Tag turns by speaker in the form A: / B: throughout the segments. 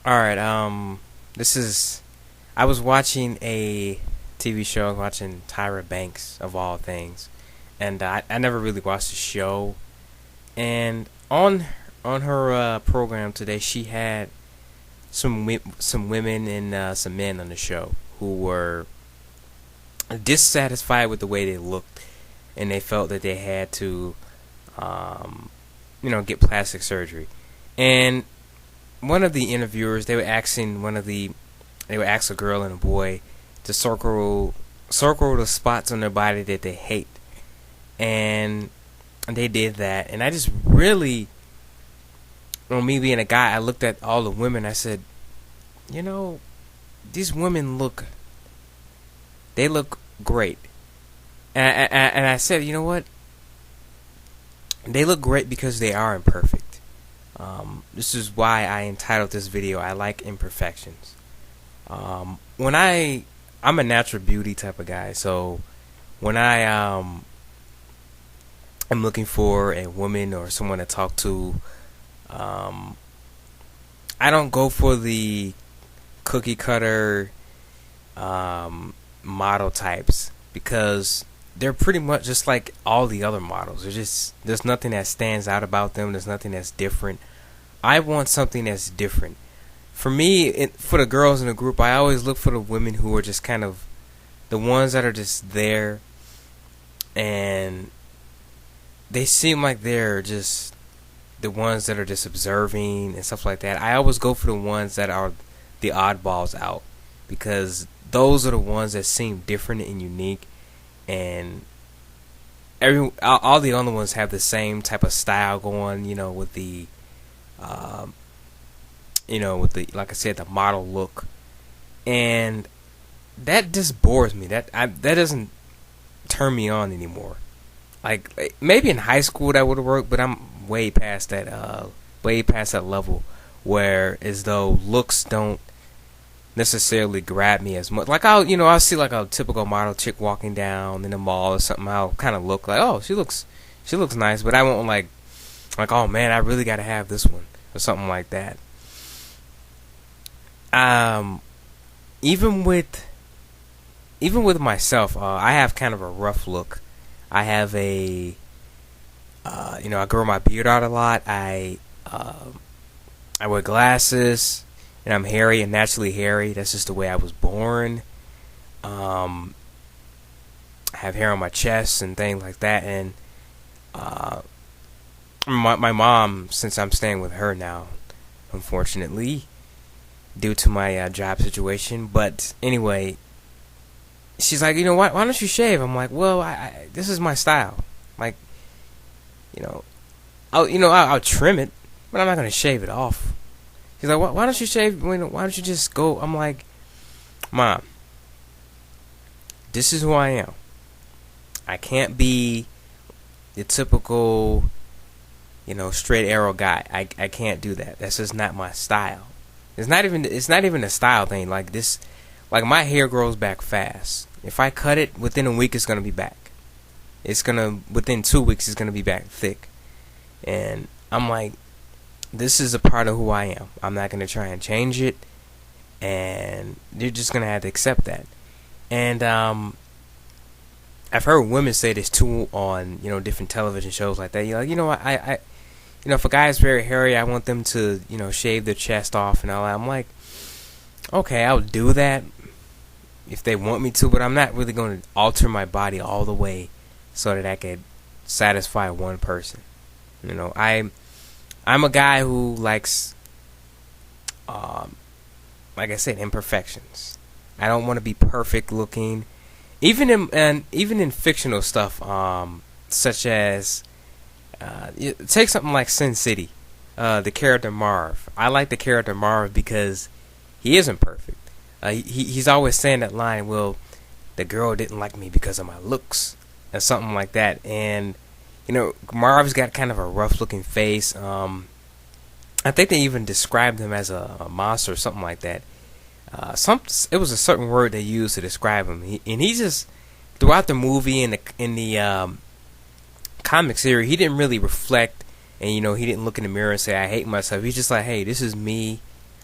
A: All right. This is. I was watching a TV show. I was watching Tyra Banks of all things, and I never really watched the show. And on her program today, she had some women and some men on the show who were dissatisfied with the way they looked, and they felt that they had to, um, get plastic surgery. And one of the interviewers, they would ask a girl and a boy to circle the spots on their body that they hate, and they did that. And I just really, me being a guy, I looked at all the women. I said, you know, these women they look great. And I said, you know what? They look great because they are imperfect. This is why I entitled this video, I Like Imperfections. When I'm a natural beauty type of guy, so when I'm looking for a woman or someone to talk to, um, I don't go for the cookie cutter model types because they're pretty much just like all the other models. There's nothing that stands out about them. There's nothing that's different. I want something that's different. For me, for the girls in the group, I always look for the women who are just kind of the ones that are just there, and they seem like they're just the ones that are just observing and stuff like that. I always go for the ones that are the oddballs out because those are the ones that seem different and unique, and all the other ones have the same type of style going, um, with the like I said, the model look, and that just bores me. That doesn't turn me on anymore. Like maybe in high school that would have worked, but I'm way past that level where as though looks don't necessarily grab me as much. Like I'll see like a typical model chick walking down in the mall or something. I'll kind of look like, oh, she looks nice, but I won't like, oh man, I really got to have this one or something like that. Um, even with myself, I have kind of a rough look. I have I grow my beard out a lot. I wear glasses, and I'm hairy and naturally hairy. That's just the way I was born. Um, I have hair on my chest and things like that, and uh, my mom, since I'm staying with her now, unfortunately, due to my job situation. But anyway, she's like, why don't you shave? I'm like, well, this is my style. Like, you know, I'll trim it, but I'm not gonna shave it off. She's like, why don't you shave? Why don't you just go? I'm like, Mom, this is who I am. I can't be the typical, straight arrow guy. I can't do that. That's just not my style. It's not even a style thing. Like this, like my hair grows back fast. If I cut it within a week, it's gonna be back. Within 2 weeks, it's gonna be back thick. And I'm like, this is a part of who I am. I'm not gonna try and change it, and you're just gonna have to accept that. And I've heard women say this too on different television shows like that. You're like, if a guy's very hairy, I want them to shave their chest off and all that. I'm like, okay, I'll do that if they want me to, but I'm not really going to alter my body all the way so that I could satisfy one person. I'm a guy who likes, like I said, imperfections. I don't want to be perfect looking, even in fictional stuff, such as take something like Sin City, the character Marv. I like the character Marv because he isn't perfect. He's always saying that line, well, the girl didn't like me because of my looks, or something like that. And Marv's got kind of a rough looking face. I think they even described him as a monster or something like that. It was a certain word they used to describe him. He just throughout the movie and in the comic series, he didn't really reflect, and he didn't look in the mirror and say I hate myself. He's just like, hey, this is me.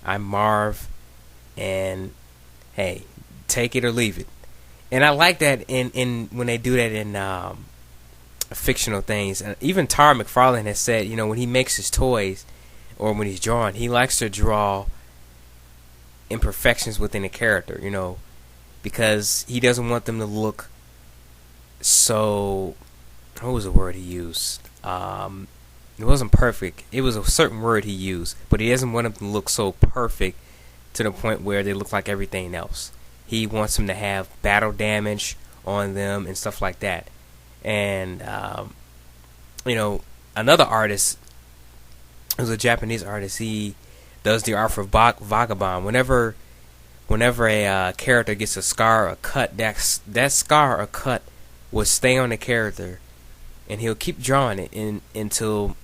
A: I'm Marv, and hey, take it or leave it. And I like that in when they do that in fictional things. And even Tara McFarlane has said, when he makes his toys or when he's drawing, he likes to draw imperfections within a character, because he doesn't want them to look so. What was the word he used? It wasn't perfect. It was a certain word he used, but he doesn't want them to look so perfect to the point where they look like everything else. He wants them to have battle damage on them and stuff like that. And another artist, who's a Japanese artist, he does the art for Vagabond. Whenever a character gets a scar or cut, that scar or cut will stay on the character, and he'll keep drawing it until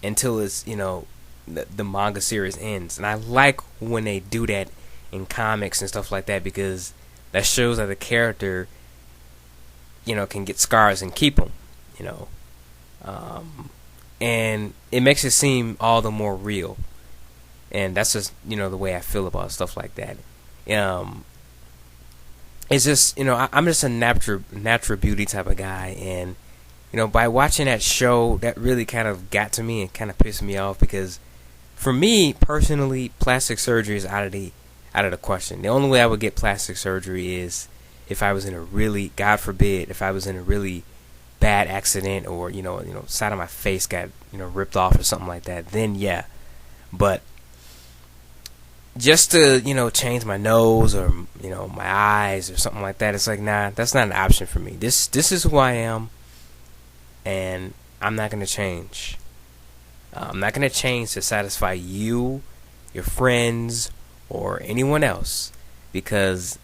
A: it's the manga series ends. And I like when they do that in comics and stuff like that, because that shows that the character can get scars and keep them, and it makes it seem all the more real. And that's just the way I feel about stuff like that. It's just I'm just a natural beauty type of guy, and by watching that show, that really kind of got to me and kind of pissed me off, because for me personally, plastic surgery is out of the question. The only way I would get plastic surgery is if I was in a really, God forbid, if I was in a really bad accident, or side of my face got ripped off or something like that, then yeah. But just to change my nose or my eyes or something like that, it's like, nah, that's not an option for me. This is who I am, and I'm not gonna change. I'm not gonna change to satisfy you, your friends, or anyone else, because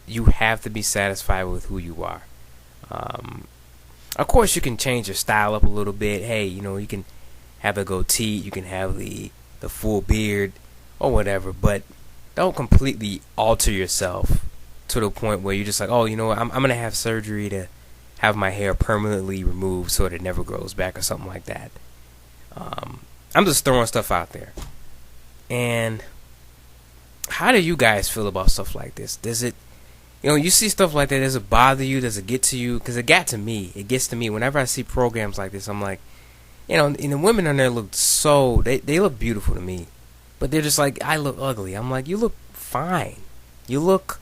A: you have to be satisfied with who you are. Of course, you can change your style up a little bit. Hey, you can have a goatee, you can have the full beard or whatever, but don't completely alter yourself to the point where you're just like, oh, I'm gonna have surgery to have my hair permanently removed so that it never grows back or something like that. I'm just throwing stuff out there. And how do you guys feel about stuff like this? Does it, you see stuff like that, does it bother you? Does it get to you? Because it gets to me. Whenever I see programs like this, I'm like, and the women on there look they look beautiful to me. But they're just like, I look ugly. I'm like, you look fine. You look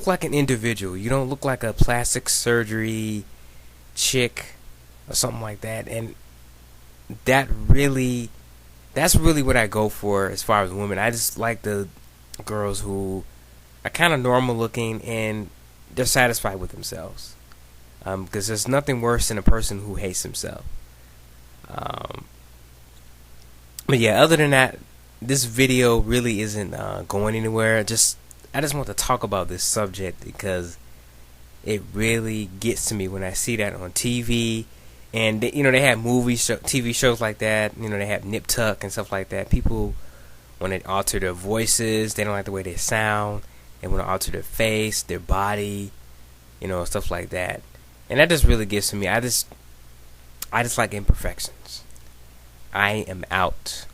A: like an individual. You don't look like a plastic surgery chick or something like that. And that's really what I go for as far as women. I just like the girls who are kind of normal looking and they're satisfied with themselves. Because there's nothing worse than a person who hates himself. But yeah, other than that, this video really isn't going anywhere. I just want to talk about this subject because it really gets to me when I see that on TV. And they have TV shows like that. They have Nip Tuck and stuff like that. People want to alter their voices. They don't like the way they sound. They want to alter their face, their body, stuff like that. And that just really gets to me. I just like imperfections. I am out.